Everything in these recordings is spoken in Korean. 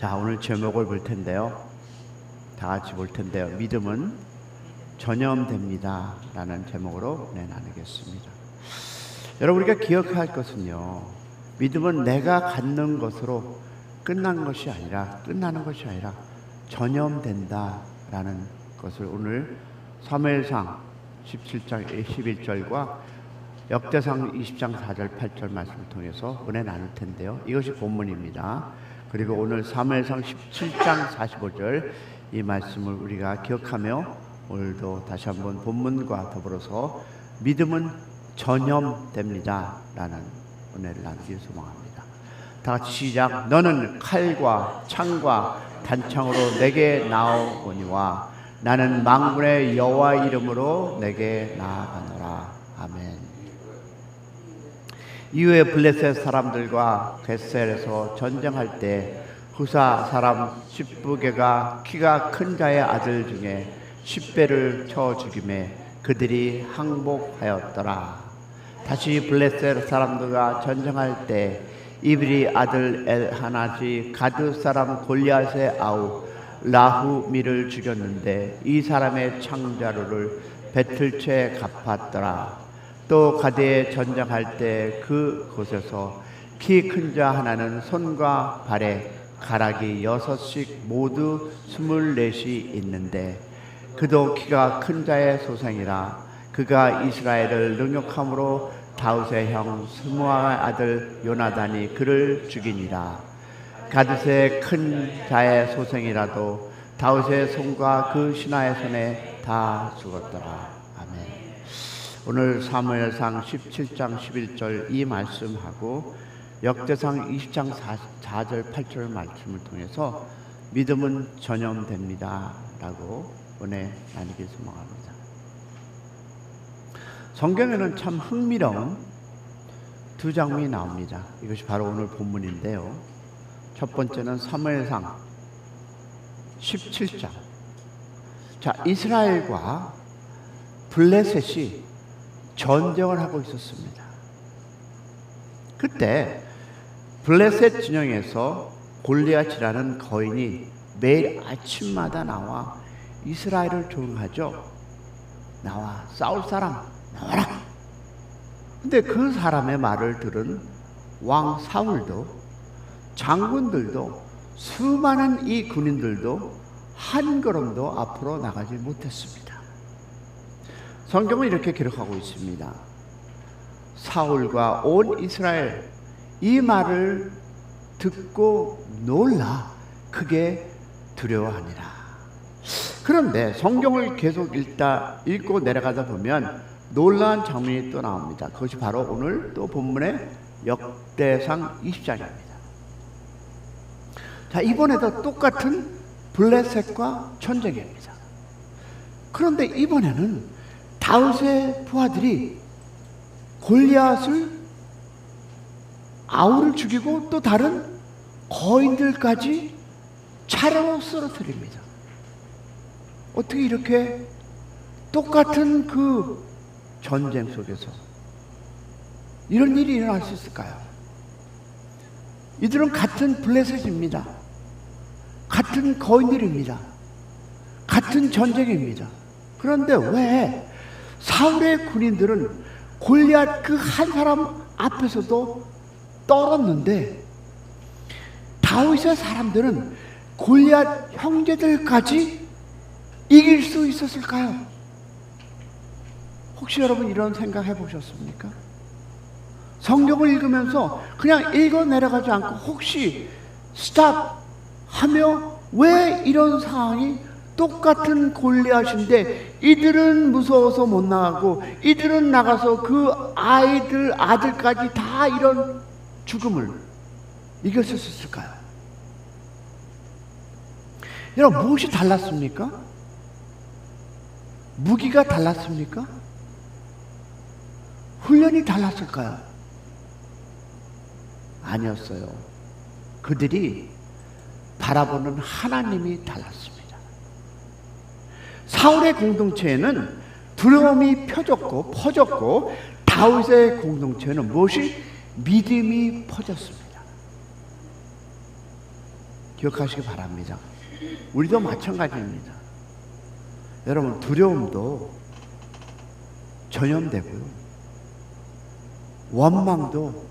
자, 오늘 제목을 볼 텐데요. 다 같이 볼 텐데요. 믿음은 전염됩니다 라는 제목으로 나누겠습니다. 여러분, 우리가 기억할 것은요, 믿음은 내가 갖는 것으로 끝나는 것이 아니라 전염된다 라는 것을 오늘 사무엘상 17장 11절과 역대상 20장 4절 8절 말씀을 통해서 은혜 나눌 텐데요. 이것이 본문입니다. 그리고 오늘 사무엘상 17장 45절 이 말씀을 우리가 기억하며 오늘도 다시 한번 본문과 더불어서 믿음은 전염됩니다 라는 은혜를 나누길 소망합니다. 다 같이 시작. 너는 칼과 창과 단창으로 내게 나오거니와 나는 만군의 여호와 이름으로 내게 나아가노라. 아멘. 이후에 블레셋 사람들과 겟셀에서 전쟁할 때 후사 사람 십부개가 키가 큰 자의 아들 중에 10배를 쳐 죽임에 그들이 항복하였더라. 다시 블레셋 사람들과 전쟁할 때 이브리 아들 엘하나지 가드 사람 골리앗의 아우 라후미를 죽였는데 이 사람의 창자루를 배틀채 갚았더라. 또 가드에 전쟁할 때 그곳에서 키 큰 자 하나는 손과 발에 가락이 6씩 모두 24이 있는데 그도 키가 큰 자의 소생이라. 그가 이스라엘을 능욕함으로 다윗의 형 스무아의 아들 요나단이 그를 죽이니라. 가드의 큰 자의 소생이라도 다윗의 손과 그 신하의 손에 다 죽었더라. 아멘. 오늘 사무엘상 17장 11절 이 말씀하고 역대상 20장 4절 8절 말씀을 통해서 믿음은 전염됩니다 라고 은혜 나누길 소망합니다. 성경에는 참 흥미로운 두 장면이 나옵니다. 이것이 바로 오늘 본문인데요. 첫 번째는 사무엘상 17장. 자, 이스라엘과 블레셋이 전쟁을 하고 있었습니다. 그때 블레셋 진영에서 골리앗이라는 거인이 매일 아침마다 나와 이스라엘을 조롱하죠. 나와 싸울 사람 나와라. 근데 그 사람의 말을 들은 왕 사울도 장군들도 수많은 이 군인들도 한 걸음도 앞으로 나가지 못했습니다. 성경은 이렇게 기록하고 있습니다. 사울과 온 이스라엘 이 말을 듣고 놀라 크게 두려워하니라. 그런데 성경을 계속 읽고 내려가다 보면 놀라운 장면이 또 나옵니다. 그것이 바로 오늘 또 본문의 역대상 20장입니다. 자, 이번에도 똑같은 블레셋과 전쟁입니다. 그런데 이번에는 다윗의 부하들이 골리앗을 아우를 죽이고 또 다른 거인들까지 차례로 쓰러뜨립니다. 어떻게 이렇게 똑같은 그 전쟁 속에서 이런 일이 일어날 수 있을까요? 이들은 같은 블레셋입니다. 같은 거인들입니다. 같은 전쟁입니다. 그런데 왜 사울의 군인들은 골리앗 그 한 사람 앞에서도 떨었는데 다윗의 사람들은 골리앗 형제들까지 이길 수 있었을까요? 혹시 여러분 이런 생각 해보셨습니까? 성경을 읽으면서 그냥 읽어 내려가지 않고 혹시 스탑 하며 왜 이런 상황이 똑같은 골리앗인데 이들은 무서워서 못 나가고 이들은 나가서 그 아들까지 다 이런 죽음을 이겼었을까요? 여러분, 무엇이 달랐습니까? 무기가 달랐습니까? 훈련이 달랐을까요? 아니었어요. 그들이 바라보는 하나님이 달랐습니다. 사울의 공동체에는 두려움이 퍼졌고 다윗의 공동체는 무엇이? 믿음이 퍼졌습니다. 기억하시기 바랍니다. 우리도 마찬가지입니다. 여러분, 두려움도 전염되고요, 원망도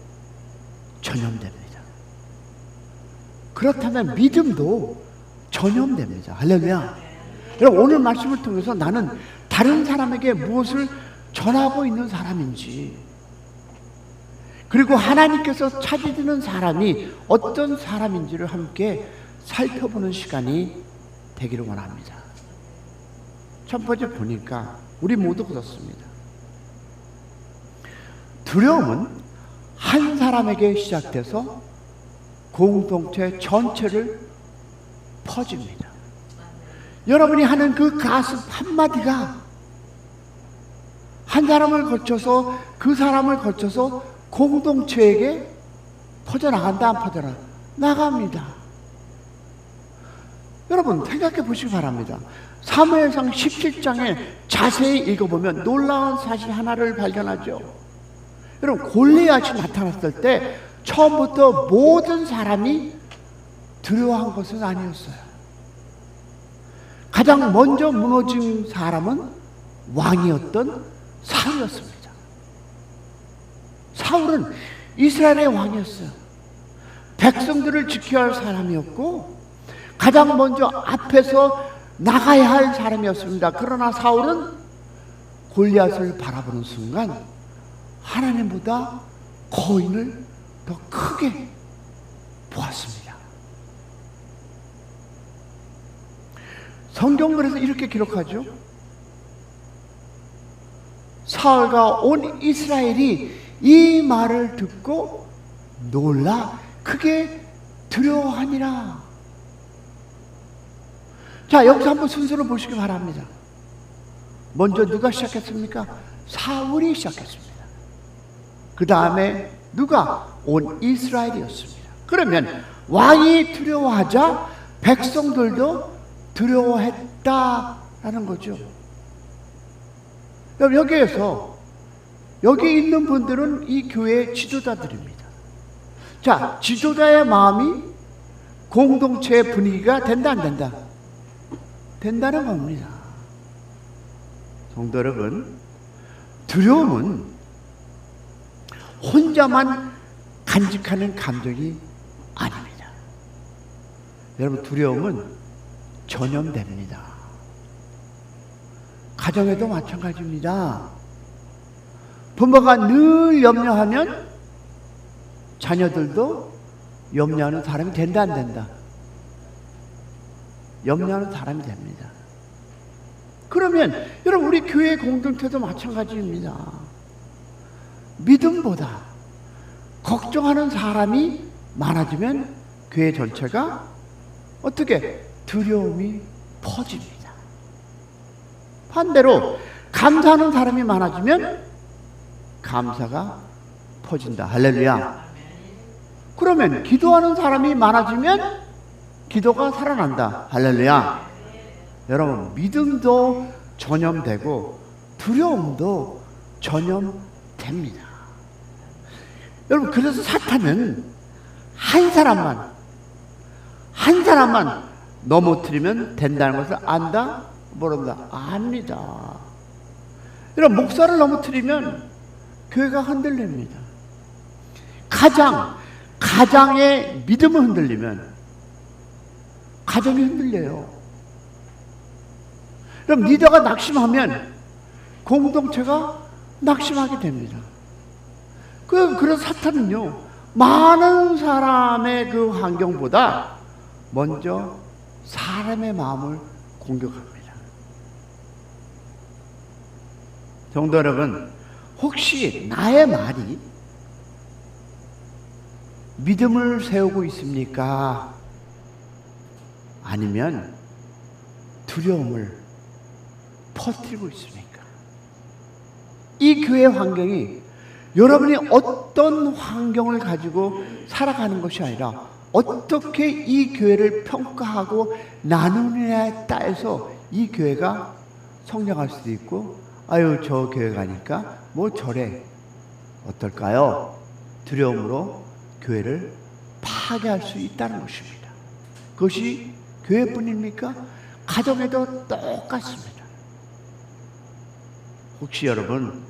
전염됩니다. 그렇다면 믿음도 전염됩니다. 할렐루야. 여러분, 오늘 말씀을 통해서 나는 다른 사람에게 무엇을 전하고 있는 사람인지, 그리고 하나님께서 찾으시는 사람이 어떤 사람인지를 함께 살펴보는 시간이 되기를 원합니다. 첫 번째 보니까 우리 모두 그렇습니다. 두려움은 한 사람에게 시작돼서 공동체 전체를 퍼집니다. 여러분이 하는 그 가슴 한마디가 한 사람을 거쳐서, 그 사람을 거쳐서 공동체에게 퍼져나간다, 안 퍼져나갑니다. 여러분, 생각해 보시기 바랍니다. 사무엘상 17장에 자세히 읽어보면 놀라운 사실 하나를 발견하죠. 여러분, 골리앗이 나타났을 때 처음부터 모든 사람이 두려워한 것은 아니었어요. 가장 먼저 무너진 사람은 왕이었던 사울이었습니다. 사울은 이스라엘의 왕이었어요. 백성들을 지켜야 할 사람이었고 가장 먼저 앞에서 나가야 할 사람이었습니다. 그러나 사울은 골리앗을 바라보는 순간 하나님보다 거인을 더 크게 보았습니다. 성경은 그래서 이렇게 기록하죠. 사울과 온 이스라엘이 이 말을 듣고 놀라 크게 두려워하니라. 자, 여기서 한번 순서를 보시기 바랍니다. 먼저 누가 시작했습니까? 사울이 시작했습니다. 그 다음에 누가? 온 이스라엘이었습니다. 그러면 왕이 두려워하자 백성들도 두려워했다라는 거죠. 여기에서 여기 있는 분들은 이 교회의 지도자들입니다. 자, 지도자의 마음이 공동체의 분위기가 된다, 안 된다? 된다는 겁니다. 성도 여러분, 두려움은 혼자만 간직하는 감정이 아닙니다. 여러분, 두려움은 전염됩니다. 가정에도 마찬가지입니다. 부모가 늘 염려하면 자녀들도 염려하는 사람이 된다, 안 된다? 염려하는 사람이 됩니다. 그러면 여러분, 우리 교회 공동체도 마찬가지입니다. 믿음보다 걱정하는 사람이 많아지면 교회 전체가 어떻게? 두려움이 퍼집니다. 반대로 감사하는 사람이 많아지면 감사가 퍼진다. 할렐루야. 그러면 기도하는 사람이 많아지면 기도가 살아난다. 할렐루야. 여러분, 믿음도 전염되고 두려움도 전염됩니다. 여러분, 그래서 사탄은 한 사람만 넘어뜨리면 된다는 것을 안다? 모른다? 압니다. 여러분, 목사를 넘어뜨리면 교회가 흔들립니다. 가장의 믿음을 흔들리면 가정이 흔들려요. 그럼 리더가 낙심하면 공동체가 낙심하게 됩니다. 그래서 사탄은요, 많은 사람의 그 환경보다 먼저 사람의 마음을 공격합니다. 성도 여러분, 혹시 나의 말이 믿음을 세우고 있습니까? 아니면 두려움을 퍼뜨리고 있습니까? 이 교회 환경이 여러분이 어떤 환경을 가지고 살아가는 것이 아니라 어떻게 이 교회를 평가하고 나누느냐에 따라서 이 교회가 성장할 수도 있고, 아유, 저 교회 가니까 뭐 저래, 어떨까요? 두려움으로 교회를 파괴할 수 있다는 것입니다. 그것이 교회뿐입니까? 가정에도 똑같습니다. 혹시 여러분,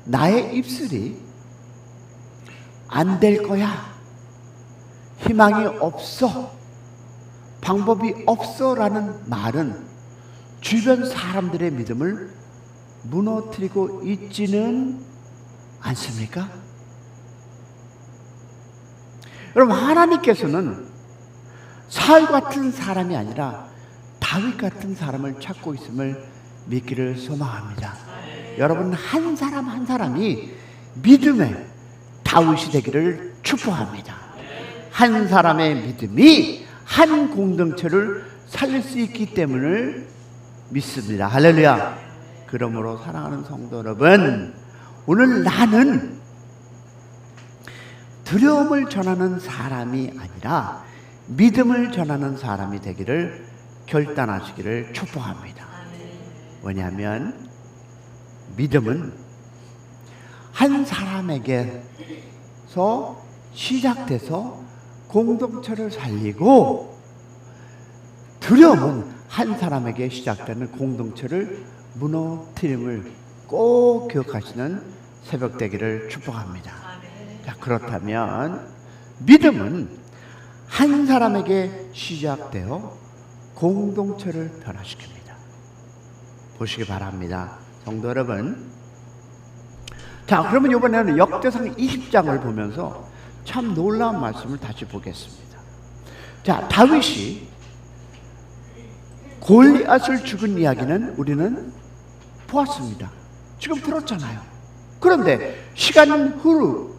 나의 입술이 안 될 거야, 희망이 없어, 방법이 없어 라는 말은 주변 사람들의 믿음을 무너뜨리고 있지는 않습니까? 여러분, 하나님께서는 사울 같은 사람이 아니라 다윗 같은 사람을 찾고 있음을 믿기를 소망합니다. 여러분, 한 사람 한 사람이 믿음의 다윗이 되기를 축복합니다. 한 사람의 믿음이 한 공동체를 살릴 수 있기 때문을 믿습니다. 할렐루야. 그러므로 사랑하는 성도 여러분, 오늘 나는 두려움을 전하는 사람이 아니라 믿음을 전하는 사람이 되기를 결단하시기를 축복합니다. 왜냐하면 믿음은 한 사람에게서 시작돼서 공동체를 살리고, 두려움은 한 사람에게 시작되는 공동체를 무너뜨림을 꼭 기억하시는 새벽 되기를 축복합니다. 자, 그렇다면 믿음은 한 사람에게 시작되어 공동체를 변화시킵니다. 보시기 바랍니다. 성도 여러분, 자, 그러면 이번에는 역대상 20장을 보면서 참 놀라운 말씀을 다시 보겠습니다. 자, 다윗이 골리앗을 죽은 이야기는 우리는 보았습니다. 지금 들었잖아요. 그런데 시간이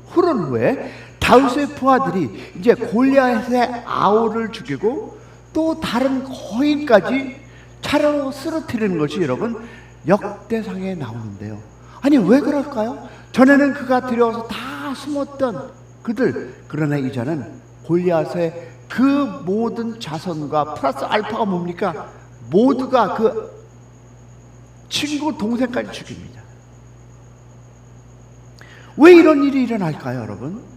흐른 후에 다윗의 부하들이 이제 골리앗의 아우를 죽이고 또 다른 거인까지 차례로 쓰러뜨리는 것이 여러분 역대상에 나오는데요. 아니, 왜 그럴까요? 전에는 그가 두려워서 다 숨었던 그들, 그러나 이제는 골리앗의 그 모든 자손과 플러스 알파가 뭡니까? 모두가 그 친구 동생까지 죽입니다. 왜 이런 일이 일어날까요, 여러분?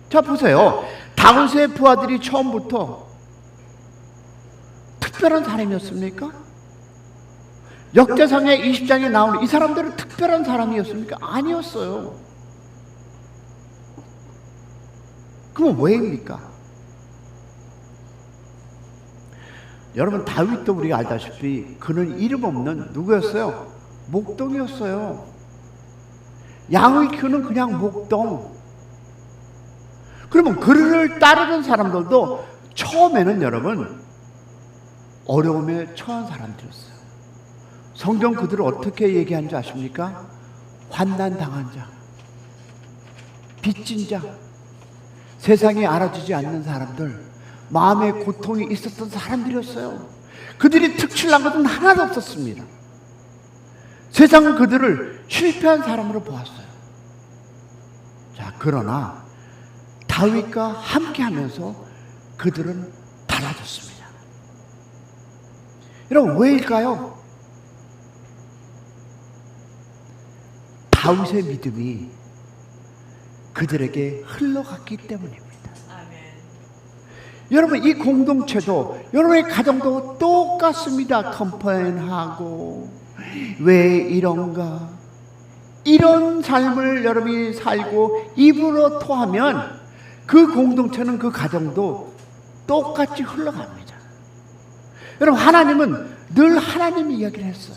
자, 보세요. 다윗의 부하들이 처음부터 특별한 사람이었습니까? 역대상의 20장에 나오는 이 사람들은 특별한 사람이었습니까? 아니었어요. 그럼 왜입니까? 여러분, 다윗도 우리가 알다시피 그는 이름 없는 누구였어요? 목동이었어요. 양을 키우는 그냥 목동. 그러면 그를 따르는 사람들도 처음에는 여러분 어려움에 처한 사람들이었어요. 성경 그들을 어떻게 얘기한 줄 아십니까? 환난 당한 자, 빚진 자, 세상이 알아주지 않는 사람들, 마음에 고통이 있었던 사람들이었어요. 그들이 특출난 것은 하나도 없었습니다. 세상은 그들을 실패한 사람으로 보았어요. 자, 그러나 다윗과 함께하면서 그들은 달라졌습니다. 여러분, 왜일까요? 다윗의 믿음이 그들에게 흘러갔기 때문입니다. 여러분, 이 공동체도 여러분의 가정도 똑같습니다. 컴플레인하고 왜 이런가, 이런 삶을 여러분이 살고 입으로 토하면 그 공동체는, 그 가정도 똑같이 흘러갑니다. 여러분, 하나님은 늘 하나님이 이야기를 했어요.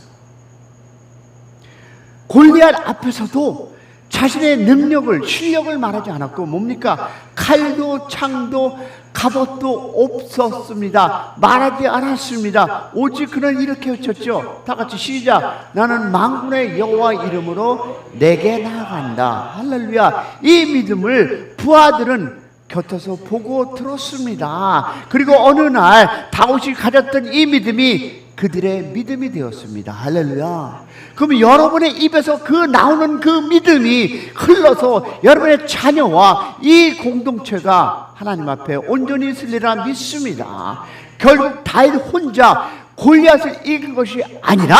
골리앗 앞에서도 자신의 능력을, 실력을 말하지 않았고, 뭡니까? 칼도 창도 갑옷도 없었습니다. 말하지 않았습니다. 오직 그는 이렇게 외쳤죠. 다 같이 시작. 나는 만군의 여호와 이름으로 내게 나아간다. 할렐루야. 이 믿음을 부하들은 곁에서 보고 들었습니다. 그리고 어느 날 다윗이 가졌던 이 믿음이 그들의 믿음이 되었습니다. 할렐루야. 그럼 여러분의 입에서 그 나오는 그 믿음이 흘러서 여러분의 자녀와 이 공동체가 하나님 앞에 온전히 있으리라 믿습니다. 결국 다윗 혼자 골리앗을 이긴 것이 아니라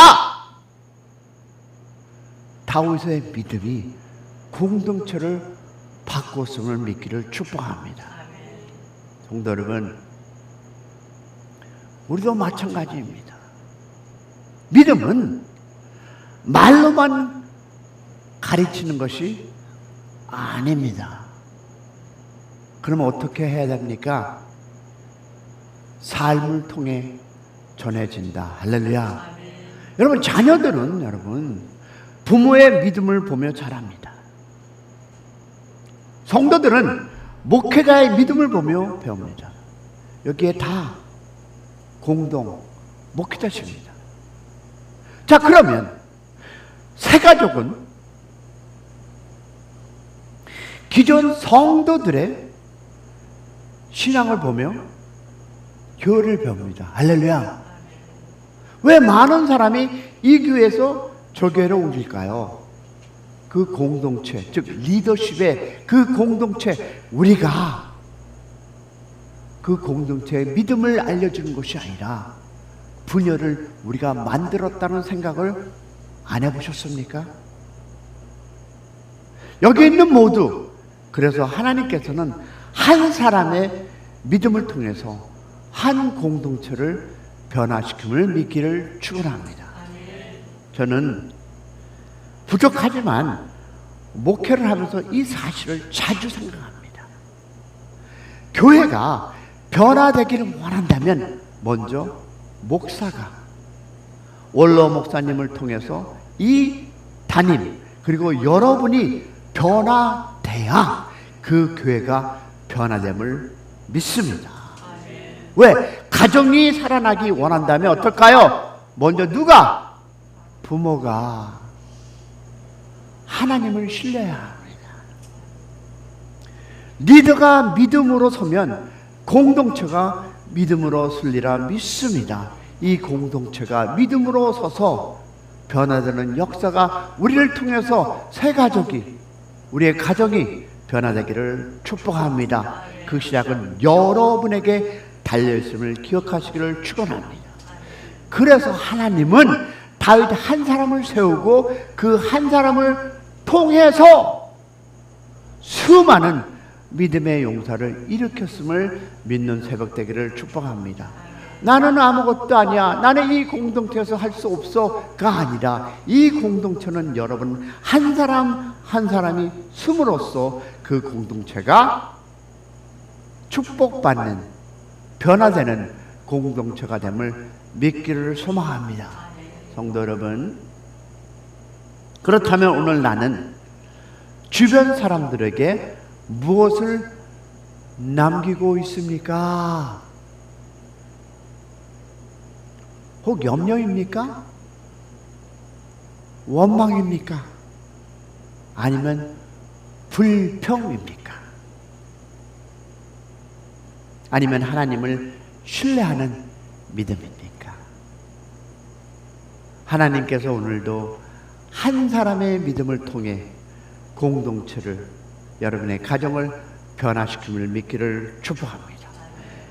다윗의 믿음이 공동체를 바꿨음을 믿기를 축복합니다. 성도 여러분, 우리도 마찬가지입니다. 믿음은 말로만 가르치는 것이 아닙니다. 그러면 어떻게 해야 됩니까? 삶을 통해 전해진다. 할렐루야. 여러분, 자녀들은 여러분 부모의 믿음을 보며 자랍니다. 성도들은 목회자의 믿음을 보며 배웁니다. 여기에 다 공동 목회자십니다. 자, 그러면 새 가족은 기존 성도들의 신앙을 보며 교회를 배웁니다. 할렐루야. 왜 많은 사람이 이 교회에서 저 교회로 옮길까요? 그 공동체, 즉 리더십의 그 공동체, 우리가 그 공동체의 믿음을 알려주는 것이 아니라 분열을 우리가 만들었다는 생각을 안 해보셨습니까? 여기 있는 모두, 그래서 하나님께서는 한 사람의 믿음을 통해서 한 공동체를 변화시킴을 믿기를 축원합니다. 저는 부족하지만 목회를 하면서 이 사실을 자주 생각합니다. 교회가 변화되기를 원한다면 먼저 목사가 원로 목사님을 통해서 이 담임 그리고 여러분이 변화돼야 그 교회가 변화됨을 믿습니다. 왜? 가정이 살아나기 원한다면 어떨까요? 먼저 누가? 부모가 하나님을 신뢰해야 합니다. 리더가 믿음으로 서면 공동체가 믿음으로 설리라 믿습니다. 이 공동체가 믿음으로 서서 변화되는 역사가 우리를 통해서 새 가족이, 우리의 가정이 변화되기를 축복합니다. 그 시작은 여러분에게 달려있음을 기억하시기를 축원합니다. 그래서 하나님은 다윗 한 사람을 세우고 그 한 사람을 통해서 수많은 믿음의 용사를 일으켰음을 믿는 새벽 되기를 축복합니다. 나는 아무것도 아니야, 나는 이 공동체에서 할 수 없어가 아니라 이 공동체는 여러분 한 사람 한 사람이 숨으로써 그 공동체가 축복받는 변화되는 공동체가 됨을 믿기를 소망합니다. 성도 여러분, 그렇다면 오늘 나는 주변 사람들에게 무엇을 남기고 있습니까? 혹 염려입니까? 원망입니까? 아니면 불평입니까? 아니면 하나님을 신뢰하는 믿음입니까? 하나님께서 오늘도 한 사람의 믿음을 통해 공동체를, 여러분의 가정을 변화시킴을 믿기를 축복합니다.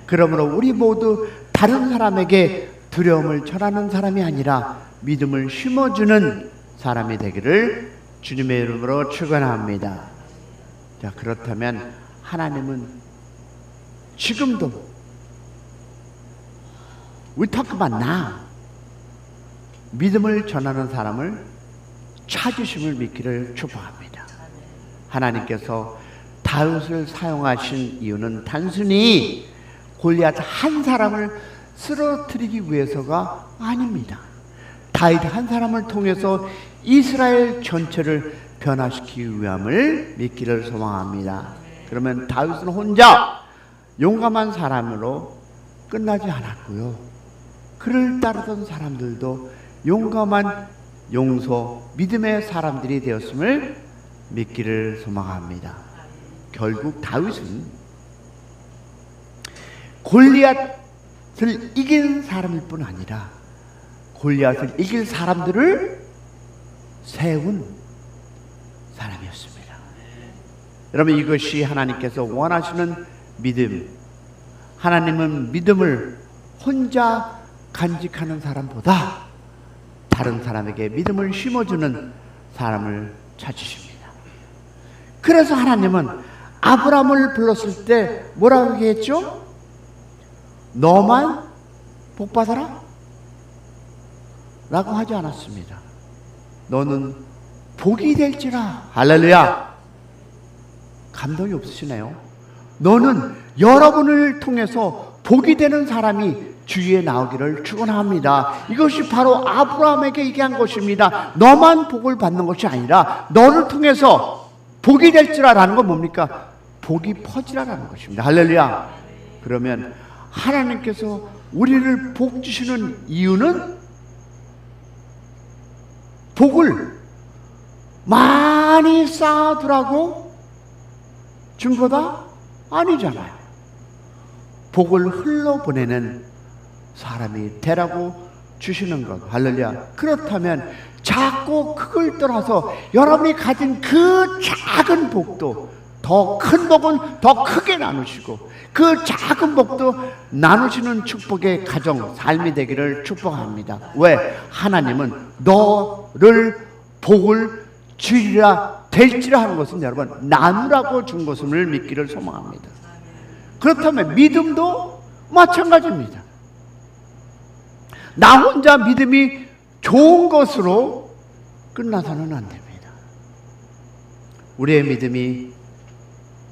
그러므로 우리 모두 다른 사람에게 두려움을 전하는 사람이 아니라 믿음을 심어주는 사람이 되기를 주님의 이름으로 축원합니다. 자, 그렇다면 하나님은 지금도 we talk about now 믿음을 전하는 사람을 찾으심을 믿기를 축복합니다. 하나님께서 다윗을 사용하신 이유는 단순히 골리앗 한 사람을 쓰러뜨리기 위해서가 아닙니다. 다윗 한 사람을 통해서 이스라엘 전체를 변화시키기 위함을 믿기를 소망합니다. 그러면 다윗은 혼자 용감한 사람으로 끝나지 않았고요. 그를 따르던 사람들도 용감한 용서, 믿음의 사람들이 되었음을 믿기를 소망합니다. 결국 다윗은 골리앗을 이긴 사람일 뿐 아니라 골리앗을 이길 사람들을 세운 사람이었습니다. 여러분, 이것이 하나님께서 원하시는 믿음. 하나님은 믿음을 혼자 간직하는 사람보다 다른 사람에게 믿음을 심어주는 사람을 찾으십니다. 그래서 하나님은 아브라함을 불렀을 때 뭐라고 얘기했죠? 너만 복 받아라? 라고 하지 않았습니다. 너는 복이 될지라. 할렐루야. 감동이 없으시네요. 너는 여러분을 통해서 복이 되는 사람이 주위에 나오기를 축원합니다. 이것이 바로 아브라함에게 얘기한 것입니다. 너만 복을 받는 것이 아니라 너를 통해서 복이 될지라라는 건 뭡니까? 복이 퍼지라라는 것입니다. 할렐루야. 그러면 하나님께서 우리를 복 주시는 이유는 복을 많이 쌓아두라고 준 거다? 아니잖아요. 복을 흘러보내는 사람이 되라고 주시는 것. 할렐루야. 그렇다면 작고 크걸 떠나서 여러분이 가진 그 작은 복도 더 큰 복은 더 크게 나누시고 그 작은 복도 나누시는 축복의 가정, 삶이 되기를 축복합니다. 왜? 하나님은 너를 복을 주리라 될지라 하는 것은 여러분 나누라고 준 것을 믿기를 소망합니다. 그렇다면 믿음도 마찬가지입니다. 나 혼자 믿음이 좋은 것으로 끝나서는 안 됩니다. 우리의 믿음이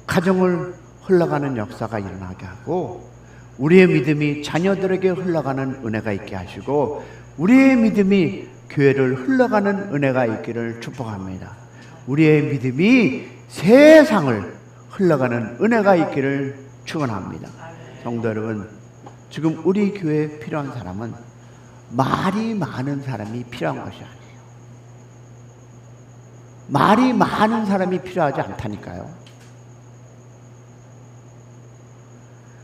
가정을 흘러가는 역사가 일어나게 하고 우리의 믿음이 자녀들에게 흘러가는 은혜가 있게 하시고 우리의 믿음이 교회를 흘러가는 은혜가 있기를 축복합니다. 우리의 믿음이 세상을 흘러가는 은혜가 있기를 축원합니다. 성도 여러분, 지금 우리 교회에 필요한 사람은 말이 많은 사람이 필요한 것이 아니에요. 말이 많은 사람이 필요하지 않다니까요.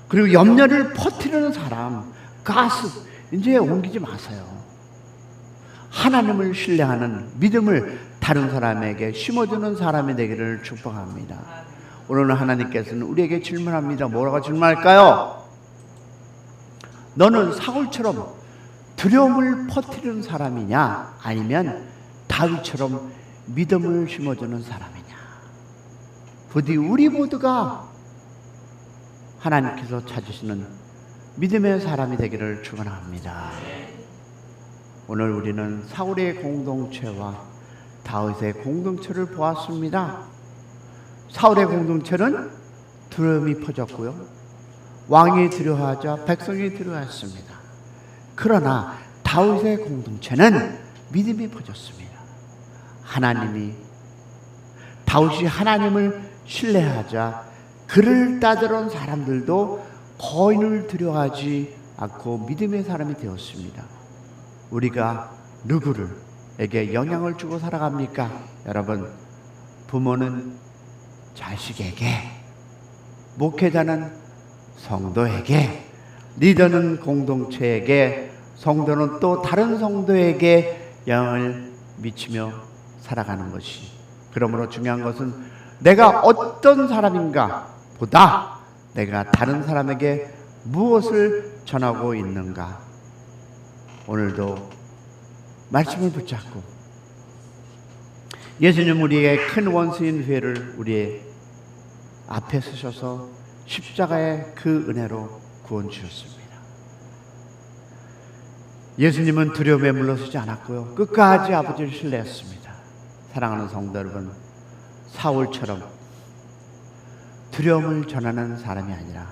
그리고 염려를 퍼뜨리는 사람, 가스, 이제 옮기지 마세요. 하나님을 신뢰하는 믿음을 다른 사람에게 심어주는 사람이 되기를 축복합니다. 오늘 하나님께서는 우리에게 질문합니다. 뭐라고 질문할까요? 너는 사울처럼 두려움을 퍼뜨리는 사람이냐? 아니면 다윗처럼 믿음을 심어주는 사람이냐? 부디 우리 모두가 하나님께서 찾으시는 믿음의 사람이 되기를 축원합니다. 오늘 우리는 사울의 공동체와 다윗의 공동체를 보았습니다. 사울의 공동체는 두려움이 퍼졌고요. 왕이 두려워하자 백성이 두려워했습니다. 그러나 다윗의 공동체는 믿음이 퍼졌습니다. 다윗이 하나님을 신뢰하자 그를 따르던 사람들도 거인을 두려워하지 않고 믿음의 사람이 되었습니다. 우리가 누구에게 영향을 주고 살아갑니까? 여러분, 부모는 자식에게, 목회자는 성도에게, 리더는 공동체에게, 성도는 또 다른 성도에게 영향을 미치며 살아가는 것이, 그러므로 중요한 것은 내가 어떤 사람인가 보다 내가 다른 사람에게 무엇을 전하고 있는가. 오늘도 말씀을 붙잡고 예수님 우리의 큰 원수인 죄를 우리의 앞에 서셔서 십자가의 그 은혜로 구원 주셨습니다. 예수님은 두려움에 물러서지 않았고요. 끝까지 아버지를 신뢰했습니다. 사랑하는 성도 여러분, 사울처럼 두려움을 전하는 사람이 아니라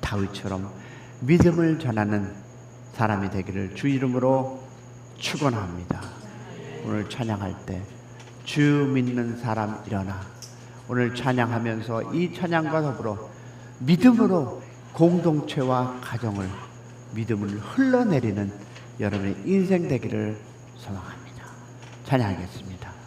다윗처럼 믿음을 전하는 사람이 되기를 주 이름으로 축원합니다. 오늘 찬양할 때 주 믿는 사람 일어나, 오늘 찬양하면서 이 찬양과 더불어 믿음으로 공동체와 가정을 믿음을 흘러내리는 여러분의 인생 되기를 소망합니다. 찬양하겠습니다.